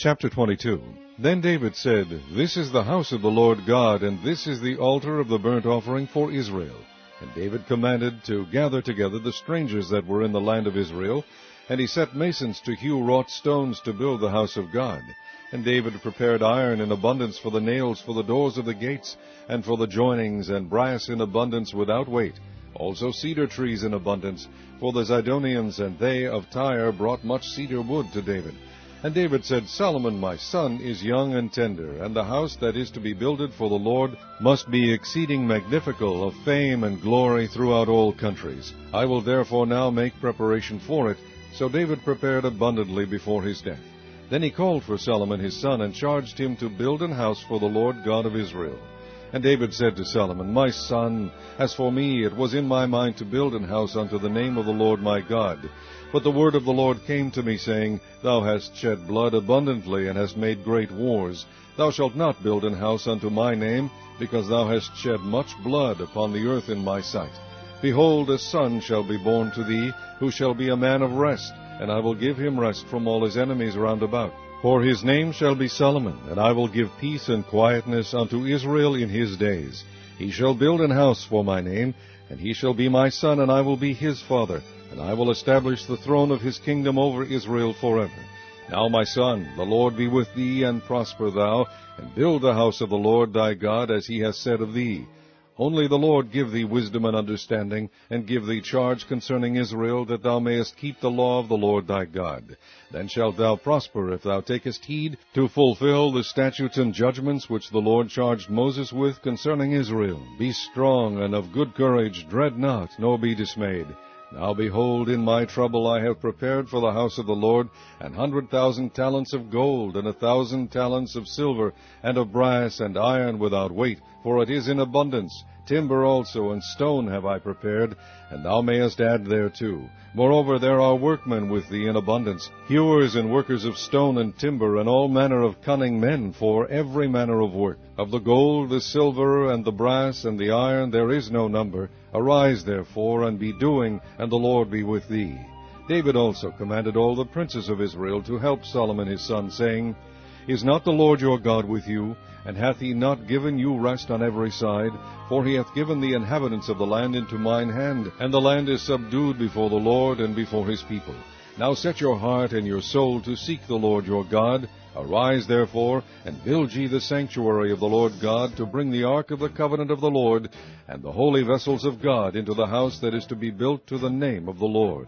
Chapter 22. Then David said, This is the house of the Lord God, and this is the altar of the burnt offering for Israel. And David commanded to gather together the strangers that were in the land of Israel, and he set masons to hew wrought stones to build the house of God. And David prepared iron in abundance for the nails for the doors of the gates, and for the joinings, and brass in abundance without weight, also cedar trees in abundance, for the Zidonians and they of Tyre brought much cedar wood to David. And David said, Solomon my son is young and tender, and the house that is to be builded for the Lord must be exceeding magnifical, of fame and glory throughout all countries. I will therefore now make preparation for it. So David prepared abundantly before his death. Then he called for Solomon his son, and charged him to build an house for the Lord God of Israel. And David said to Solomon, My son, as for me, it was in my mind to build an house unto the name of the Lord my God. But the word of the Lord came to me, saying, Thou hast shed blood abundantly, and hast made great wars. Thou shalt not build an house unto my name, because thou hast shed much blood upon the earth in my sight. Behold, a son shall be born to thee, who shall be a man of rest, and I will give him rest from all his enemies round about. For his name shall be Solomon, and I will give peace and quietness unto Israel in his days. He shall build an house for my name, and he shall be my son, and I will be his father, and I will establish the throne of his kingdom over Israel forever. Now, my son, the Lord be with thee, and prosper thou, and build the house of the Lord thy God, as he has said of thee. Only the Lord give thee wisdom and understanding, and give thee charge concerning Israel, that thou mayest keep the law of the Lord thy God. Then shalt thou prosper, if thou takest heed to fulfill the statutes and judgments which the Lord charged Moses with concerning Israel. Be strong and of good courage, dread not, nor be dismayed. Now behold, in my trouble I have prepared for the house of the Lord 100,000 talents of gold, and 1,000 talents of silver, and of brass and iron without weight, for it is in abundance. Timber also and stone have I prepared, and thou mayest add thereto. Moreover, there are workmen with thee in abundance, hewers and workers of stone and timber, and all manner of cunning men for every manner of work. Of the gold, the silver, and the brass, and the iron there is no number. Arise, therefore, and be doing, and the Lord be with thee. David also commanded all the princes of Israel to help Solomon his son, saying, Is not the Lord your God with you? And hath he not given you rest on every side? For he hath given the inhabitants of the land into mine hand, and the land is subdued before the Lord and before his people. Now set your heart and your soul to seek the Lord your God. Arise, therefore, and build ye the sanctuary of the Lord God, to bring the ark of the covenant of the Lord, and the holy vessels of God into the house that is to be built to the name of the Lord.